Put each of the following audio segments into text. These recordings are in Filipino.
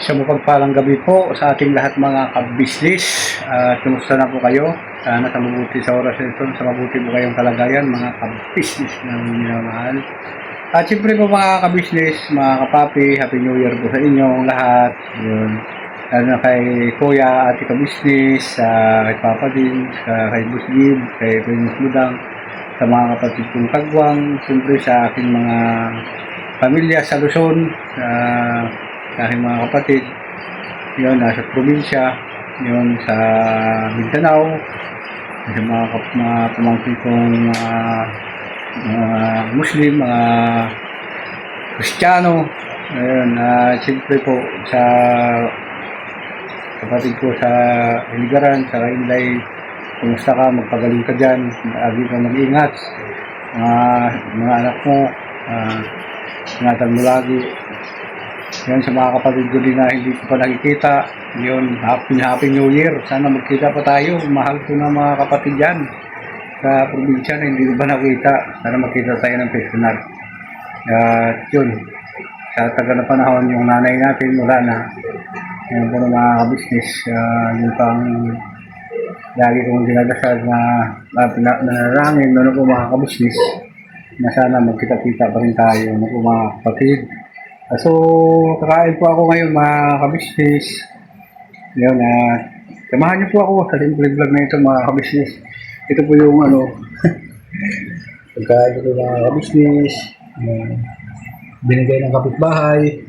Sa mapagpalang gabi po sa ating lahat mga ka-business. Kumusta na po kayo? Sana sa mabuti sa oras ito, sa mabuti po kayong kalagayan mga ka-business ng minamahal. At siyempre po mga ka-business, mga kapapi, Happy New Year po sa inyong lahat. Yun. Lalo na kay Kuya, Ate ka-business, kay Papa din, kay Busgib, kay Prince Budang, sa mga kapatid kong Kagwang, siyempre sa aking mga pamilya sa Luzon, sa aking mga kapatid, yun, nasa probinsya, yun, sa Mindanao, sa mga pamangkin kong mga Muslim, mga Kristiyano, ayun, siyempre po sa kapatid ko sa Iligaran, sa Kainlay, kumusta ka, magpagaling ka dyan, lagi ka mag-ingat, mga anak mo, ingatan mo lagi. Yan sa mga kapatid ko din na hindi ko pa nakikita. Yun, happy New Year. Sana magkita pa tayo. Mahal ko na mga kapatid dyan sa probinsya na hindi ko pa nakita. Sana magkita tayo ng personal. At yun, sa taga na panahon yung nanay natin wala na. Yan po ng mga business. Yung pang lagi kong dinadasal na nanarangin doon po mga kabusnis na sana magkita-kita pa rin tayo ng mga kapatid. So, kakain po ako ngayon mga kabisnes. Yun, samahan niyo po ako sa simple vlog na ito mga kabisnes. Ito po yung pagkain ito mga kabisnes. Binigay ng kapitbahay.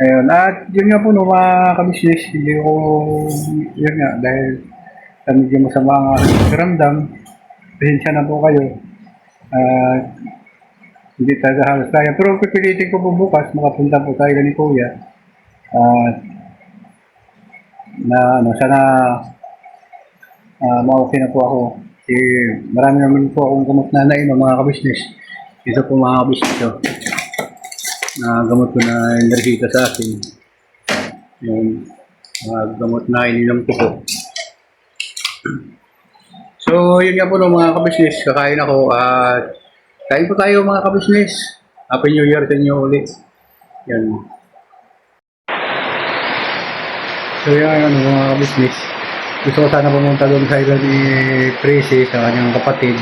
Ayun, at yun nga po no, mga kabisnes, hindi ko, yun nga, dahil sa medyo masama ang ramdam, pasensya na po kayo. Hindi talaga halos kaya. Pero pipilitin ko po bukas, makapunta po tayo ni Kuya. Sana ma-okay na po ako. Marami naman po akong gamot na nainom mga kabisnes. Ito po mga kabisnes ito. Gamot ko na enerhita sa akin. Yung gamot na ininom ko po. So, yun nga po no, mga kabisnes. Kakain ako at kain po tayo mga kabisnes. Happy New Year sa inyo ulit. Yan. So yan mga kabisnes. Gusto ko sana pumunta doon sa isla ni Tracy sa kanyang kapatid.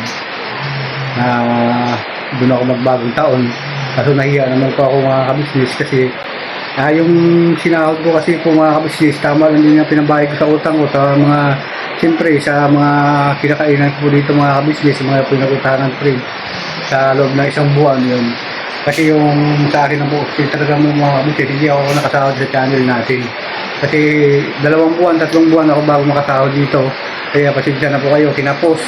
Doon ako magbagong taon. Kaso nahiya naman po ako mga kabisnes kasi yung sinahod ko kasi po mga kabisnes, tama lang din yung pinabayad ko sa utang ko sa mga, siyempre sa mga kinakainan ko dito mga kabisnes, mga pinag-utahan ng print sa loob ng isang buwan yun. Kasi yung sa akin ang bukas, talaga mo mga kabisnes, hindi ako nakasahod sa channel natin. Kasi 2 buwan, 3 buwan ako bago makasahod dito. Kaya pasensya na po kayo, kinapos.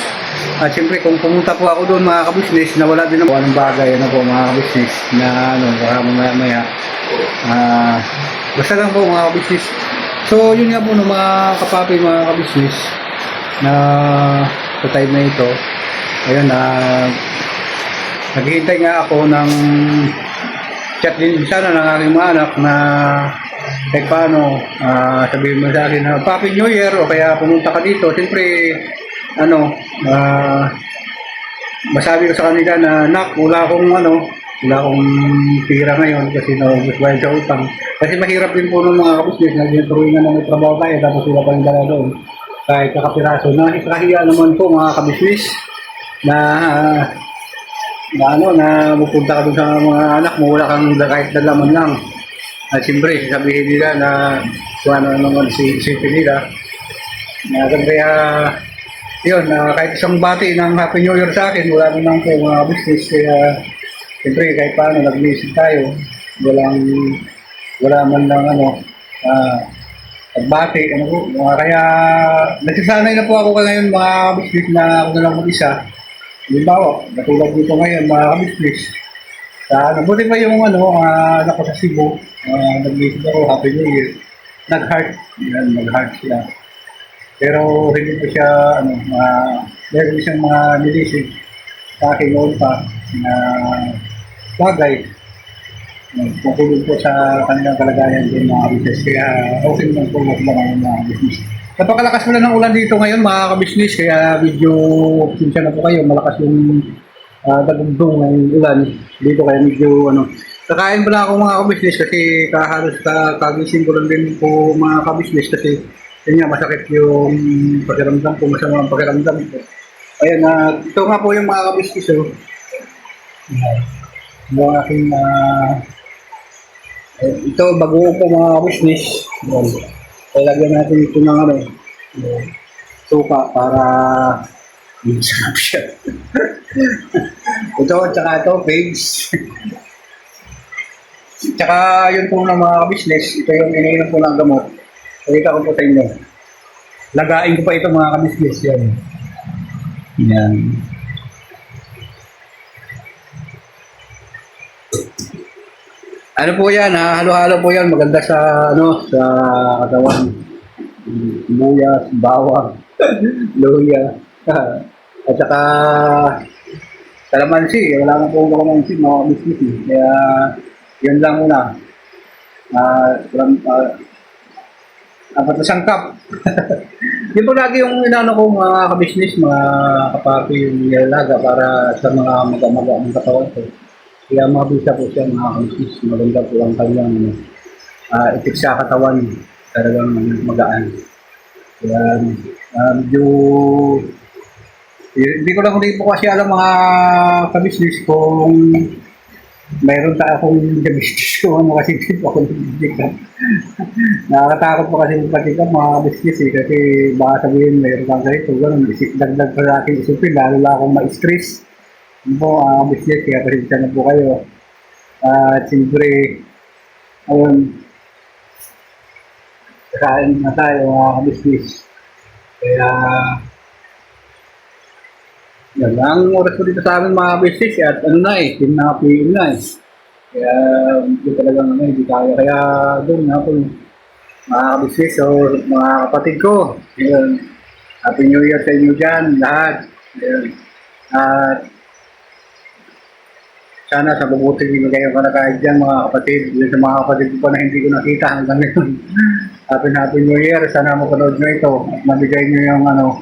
At siyempre kung pumunta po ako doon mga kabisnes, na wala din ako anong bagay, mga kabisnes, na baka mamaya. Basta lang po mga kabisnes. So yun nga po mga kapapi, mga kabisnes, na sa time na ito, ayun naghihintay nga ako ng chat din sana ng aking mga anak na kahit paano sabihin mo sa akin na Happy New Year o kaya pumunta ka dito. Siyempre masabi ko sa kanila na nak, wala akong pira ngayon kasi naubos bayad sa utang. Kasi mahirap din po ng mga kabisnes na ginatuloy na may trabaho tayo tapos sila pa yung dala doon kahit kakapiraso. Nakikahiya naman po mga kabisnes na pupunta ka dun sa mga anak mo, wala kang kahit dalaman lang. At siyempre, sabihin nila na kung ano naman isipin nila. Kaya, yun, kahit isang bati ng Happy New Year sa akin, wala naman po mga business. Kaya, siyempre, kahit paano, nag-visit tayo. Wala man lang pagbati. Kaya, nagsasanay na po ako ngayon mga business na ako na lang mag-isa. Halimbawa, natulad dito ngayon mga kabisnes. Buti pa yung anak ko sa Cebu, nag-visit ako, Happy New Year. Nag-heart sila. Pero hindi ko siya, meron siyang mga nilisig sa akin noon pa na bagay. Pukulog po sa kanilang kalagayan din mga kabisnes. Kaya okay naman po mga business. Napakalakas pala ng ulan dito ngayon mga kabisnes, kaya medyo pinsya na po kayo, malakas yung dagundong ng ulan dito, kaya medyo Kakain pala ako mga kabisnes kasi kahalos kagising ko lang din po mga kabisnes kasi yun nga masakit yung pakiramdam ko, masama ang pakiramdam ko. Ayan, ito nga po yung mga kabisnes. Oh. Ayan. Yung aking, ito bago po mga kabisnes. Lagyan natin ito ng ano, suka para masarap siya. Ito, tsaka ito, pigs. Tsaka yun po ng mga business, ito yung iniinom ko ng gamot. Pakita ko po sa inyo. Lagain ko pa ito mga kabisnes yan. Yan. Ano po yan ha? Halo-halo po yan. Maganda sa ano sa katawan. Luyas, bawang, luya. At saka kalamansi. Wala na po kalamansi mga kabisnes. Kaya yun lang muna. Apat na sangkap. Yun po lagi yung inano ko mga kabisnes, mga kapapi yung nilalaga para sa mga maga-maga ng katawan ko. Kaya mabisa po siya mga kabisnes. Maganda po ang kanyang itik sa katawan. Talagang magaan. Kaya medyo hindi ko lang po kasi alam mga kabisnes kung mayroon akong diabetes ko ano kasi hindi po ako nabibigyan. Nakakatakot po kasi yung patikan mga business eh kasi baka sabihin mayroon kang ganito gano'n dagdag pa sa akin isipin lalo lang akong ma-stress. Ano po business kaya pasensya na po kayo. At siyempre ayun kain na tayo mga business. Kaya yan ang oras ko dito sa amin mga business at ano na eh, PM na eh. Kaya hindi talagang ano, hindi kaya. Kaya doon nga po mga business o mga kapatid ko. Yun. Happy New Year sa inyo dyan lahat. Yun. At sana sa bubuti hindi kayo kanakahit dyan mga kapatid. Yun sa mga kapatid ko pa na hindi ko nakita hanggang ngayon. Happy New Year. Sana mapanood nyo ito at mabigay nyo yung ano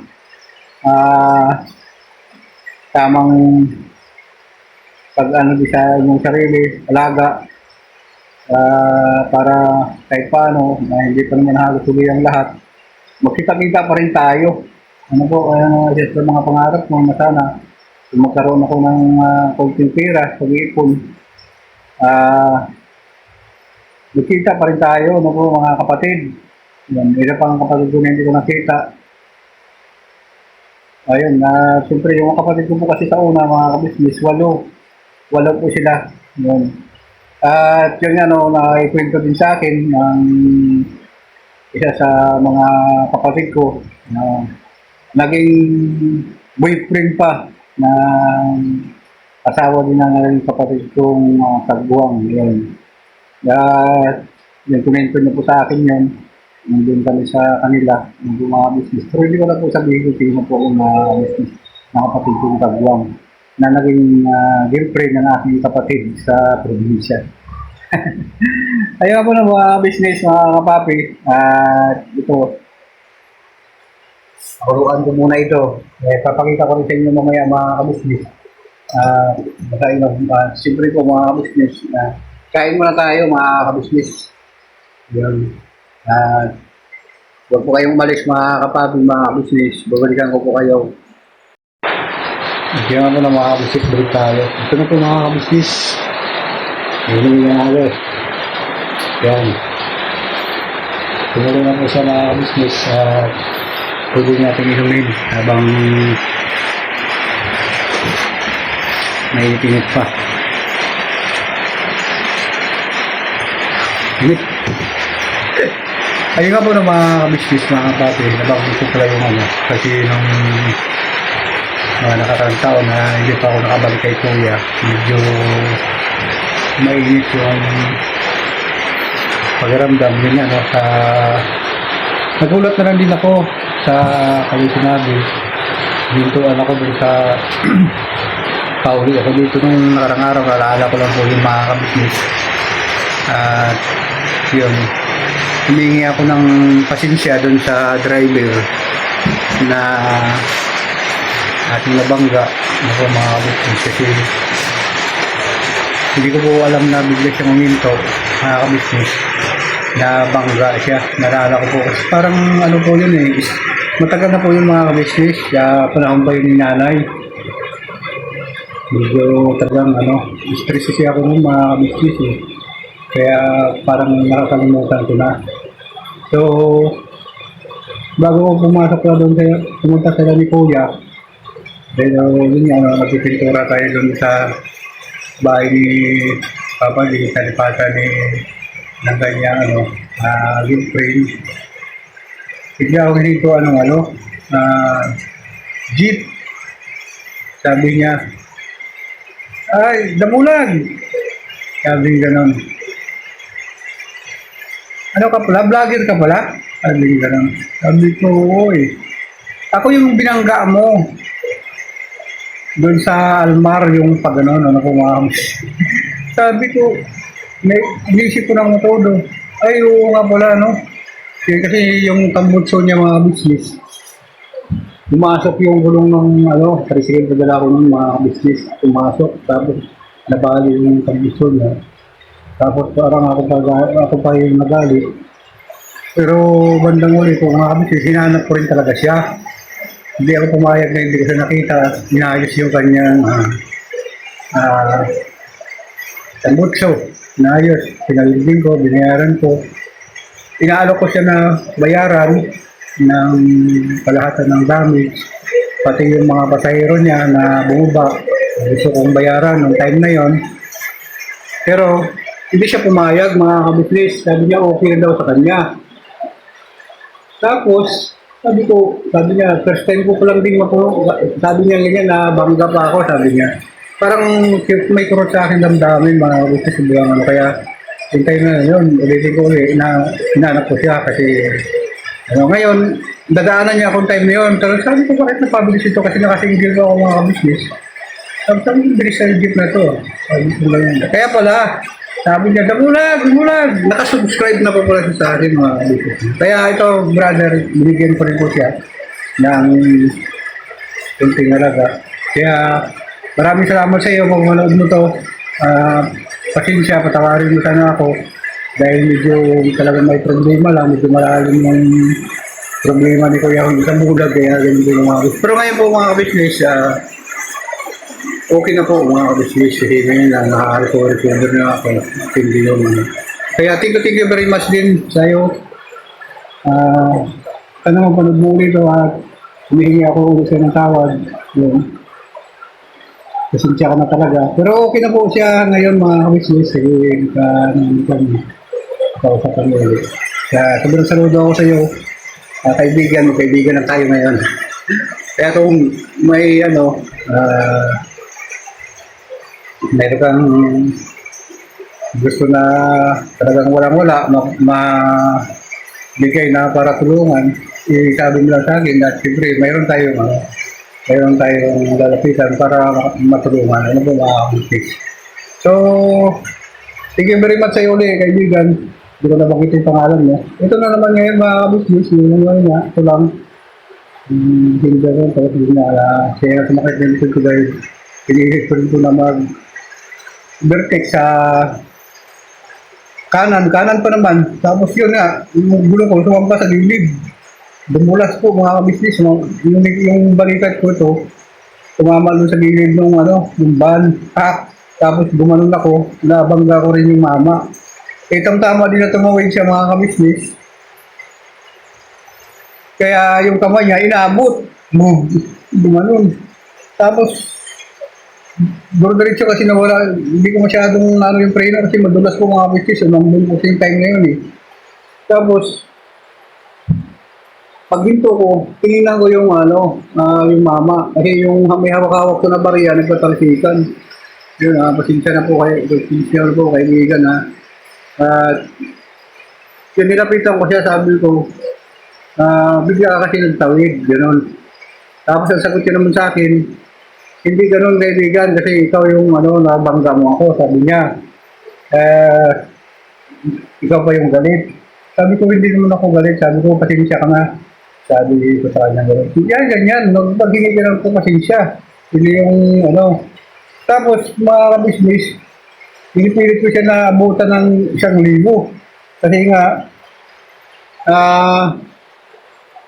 tamang pag-ano di sa inyong sarili, alaga para kahit paano na hindi pa naman halos huli ang lahat magkita-kita pa rin tayo ano po, sa mga pangarap mo na sana kung magkaroon ako ng konting pera pag-iipon magkita pa rin tayo ano po mga kapatid yan, isa pang kapatid ko na hindi ko nakita. Ayun, siyempre yung kapatid ko po kasi sa una mga kabisnes, walo po sila. Yun. At yun ano, naikwento din sa akin ng isa sa mga kapatid ko na naging boyfriend pa ng asawa din ng kapatid kong tagbuwang. Yun. At yung komento niya po sa akin yun. Nandun kami sa kanila, ng mga business. Pero hindi ko na po sabihin kung sino po ang business na kapatid kong tagwang na naging girlfriend ng aking kapatid sa probinsya. Ayaw po na mga business, mga kapapi. Ito, akuruan ko muna ito. Papakita ko rin sa inyo mamaya mga kabusnis. Siyempre po mga kabusnis. Kain muna tayo mga kabusnis. Yan. Huwag po kayong umalis mga kapabi, mga business. Babalikan ko po kayo. Kaya mo na mga business, balik tayo. Ito na po mga business. Hindi na ako. Yan. Tumulong na po sa mga business. Pwede natin inumin habang may pinit pa. Init. Ayun nga po ng mga business mga kapatid, nabanggit ko pala yung ano, kasi nung mga nakaraang taon na hindi pa ako nakabalik kay Kuya, medyo mainit yung pakiramdam yun ano, nagulat na lang din ako sa kayo sinabi, hintuan ako dun sa pauli ako dito nung nakarang araw, naalala ko lang po yung mga business at yun. Humingi ako ng pasensya doon sa driver na ating nabangga ako mga kabukong kasi Hindi ko po alam na bigla siyang uminto, mga kabisnes, na bangga siya. Naalala ko po kasi parang ano po yun eh, matagal na po yung mga kabisnes, panahon pa yun ni nanay. Medyo talagang stress kasi ako ng mga kabisnes eh. Kaya parang nakakalimutan ko na. So, bago ko pumasok na doon, pumunta sila ni Kuya, pero yun nga, magpipintura tayo doon sa bahay ni Papa, di sa lipatan ni ng kanyang girlfriend. Bigla ako dito jeep. Sabi niya, ay, damulag! Sabi ganon. Ano ka pala? Vlogger ka pala? Sabi ganon. Sabi ko, oy, ako yung binangga mo. Doon sa Almar, yung pag ano po sabi ko, inisip ko ng todo. Ay, oo nga pala, no? Kasi yung tambutso niya mga business, pumasok yung gulong ng tricycle, padala ko ng mga business, pumasok, tapos nabali yung tambutso niya. Tapos parang ako pa yung nagalit. Pero bandang uli ko, mga business, hinanap ko rin talaga siya. Hindi ako pumayag na hindi ko siya nakita. Inayos yung kanyang tambutso. Inayos. Pinalibing ko, binayaran ko. Inaalok ko siya na bayaran ng kalahatan ng damage. Pati yung mga pasahero niya na bumaba. Gusto kong bayaran ng time na yon. Pero hindi siya pumayag, mga kabisnes. Sabi niya okay na daw sa kanya. Tapos, sabi niya, first time ko lang din ako, sabi niya ganyan na bangga pa ako, sabi niya. Parang may kurot sa akin damdamin, mga kabisnes, kaya yung time na yun, ulitin ko ulit, inaanak ko siya kasi ngayon, dadaanan niya akong time na yun. Pero sabi ko, bakit napabilis ito? Kasi nakasinggil ko ako mga business. Sabi ko, bilis sa jeep na ito. Sabi ko lang yun. Kaya pala, sabi niya, damulag. Nakasubscribe na po pala siya sa akin mga business. Kaya ito, brother, binigyan ko rin po siya ng kunting halaga. Kaya maraming salamat sa iyo kung manood mo to. Pasensya, patawarin mo sana ako dahil medyo talagang may problema lang, medyo malalim yung problema ni Kuya Hong sa bulag, kaya ganyan din mga kabisnes. Pero ngayon po mga kabisnes, okay na po mga kabisnes, kasi ngayon lang nakaka-recover na ako, hindi naman. Kaya thank you very much din sa iyo. Sana mapanood mo ulit at humihingi ako ulit ng tawad. Yun. Pasensya ka na talaga. Pero okay na po siya ngayon mga kabisnes. Sige, kausapan mo ulit. Sobrang saludo ako sa iyo. Kaibigan na tayo ngayon. Kaya kung may meron kang gusto na talagang walang-wala, bigay na para tulungan, isabi mo lang sa akin at siyempre mayroon tayong lalapitan para matulungan. Ano po mga kabisnes? So, thank you very much sa iyo ulit, kaibigan. Hindi ko na makita yung pangalan niya. Ito na naman ngayon mga kabisnes. Yung naman niya, ito lang. Hindi na rin, tapos hindi na kaya sumakit na likod ko dahil piniisip ko rin po na mag-vertex sa kanan pa naman. Tapos yun nga, yung gulo ko, sumamba sa gilid. Dumulas po mga kabisnes, yung balikat ko ito, tumama doon sa gilid ng yung van, tapos gumanon ako, nabangga ko rin yung mama. Tama din na tumawid siya mga kabisnes. Kaya yung kamay niya, inaabot, gumanon. Tapos, diretso kasi nawala, hindi ko masyadong yung preno kasi madulas po mga kabisnes, nandun po yung time na yun eh. Tapos, paghinto ko, tinignan ko yung yung mama. Kasi yung may hawak-hawak ko na bariya, nagpatalsikan. Yun pasensya na po kayo, kaibigan At yun, nilapitan ko siya, sabi ko, bigla ka kasi nagtawid, gano'n. Tapos ang sagot niya naman sa akin, hindi gano'n kaibigan, kasi ikaw yung nabangga mo ako, sabi niya. Ikaw pa yung galit. Sabi ko, hindi naman ako galit, sabi ko, pasensya ka na. Sabi ko sa kanya gano'n. Ganyan, paghingi ka ng pasensya. Hindi yung Tapos mga kabisnes, pinipilit ko siya na abutan ng 1,000. Kasi nga,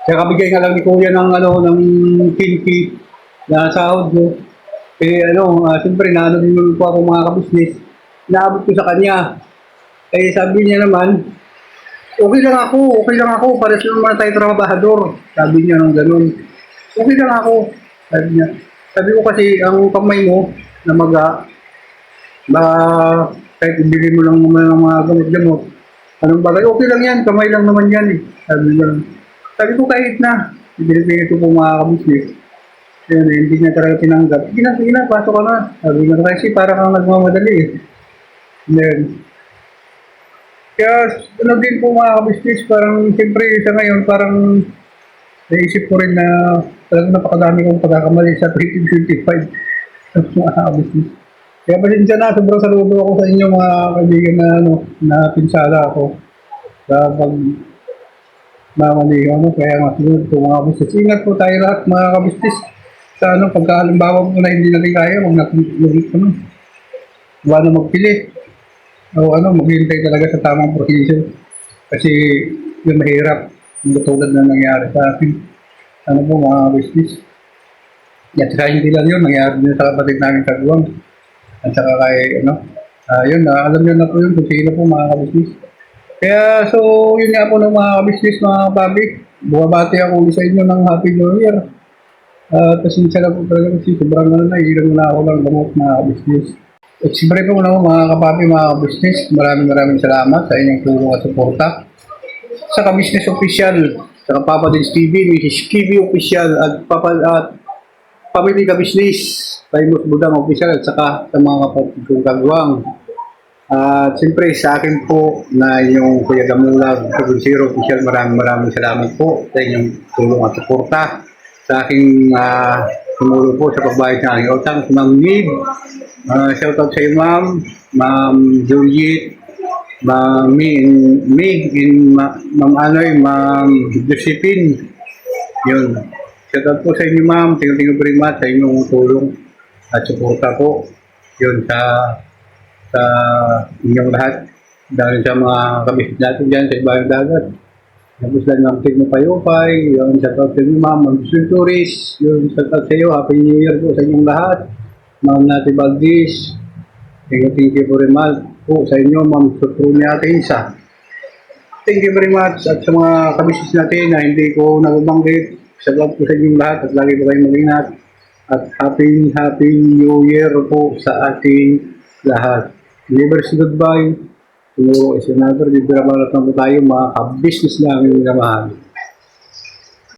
kaya kabigay nga lang ni Kuya ng ng kinki na sahod mo. Siyempre, naano din naman po ako mga kabisnes. Naabot ko sa kanya. Sabi niya naman, okay lang ako, pares naman tayo trabahador. Sabi niya ng ganun. Okay lang ako, sabi niya. Sabi ko kasi, ang kamay mo, na kahit ibili mo lang naman ng mga gamot-gamot, anong bagay, okay lang yan, kamay lang naman yan eh. Sabi ko kahit na, ibili ko po mga kabisnes. Hindi niya talaga tinanggap. Sige na, pasok ka na. Sabi ko kasi para kang nagmamadali eh. Then, kaya din po mga kabisnes, parang siyempre sa ngayon, parang naisip ko rin na talagang napakadami kong pagkakamali sa 2025 mga kabisnes. Kaya pasensya na, sobrang saludo ako sa inyo mga kaibigan na na pinsala ako sa pag mamali kaya nga sunod po mga kabisnes. Ingat po tayo lahat mga kabisnes sa pagka halimbawa po na hindi natin kaya, huwag natin wala na magpilit o maghintay talaga sa tamang proseso kasi yung mahirap yung tulad na nangyari sa akin po mga business at saka hindi lang yun nangyari din sa kapatid namin Kagwang at saka kay alam nyo na po yun kung sino po mga business kaya so yun nga po ng mga business mga public bumabati ako sa inyo ng Happy New Year pasensya lang po talaga kasi sobrang ilang na ako ng gamot mga business. At siyempre po mga kapapi, mga business, maraming salamat sa inyong tulong at suporta. Sa ka-business official, sa Papa Dins TV, Mrs. Kibi official at Family ka-business, Primus Budang official at saka sa mga kapatid kong Kagwang. At siyempre sa akin po na inyong Kuya Damulag, Zero official, maraming salamat po sa inyong tulong at suporta. Sa aking tumulong po sa pagbayad ng aking utang, si Ma'am Nib. Shoutout sa iyo, Ma'am Juliet, Ma'am Mig, Ma'am Anoy, Ma'am Josephine. Yun. Shoutout po sa inyo, Ma'am. Thank you very much sa inyong tulong at suporta po. Yun sa inyong lahat. Dahil sa mga kabisnes natin dyan sa Ibayang Dagat. Tapos lang ng Tigno Payopay, yun, shoutout sa inyo ma'am, Mag-Sul Tourist, yun, shoutout sa iyo, Happy New Year po sa inyong lahat, Ma'am Nati Valdez, thank you very much po sa inyo, Ma'am Sutruni Atensa. Thank you very much at sa mga kabisnes natin na hindi ko nababanggit, shoutout po sa inyong lahat at lagi po kayong mag-ingat at Happy New Year po sa ating lahat. Never say goodbye. Siguro, another, di ba naman tayo mga ka-business namin na mahal.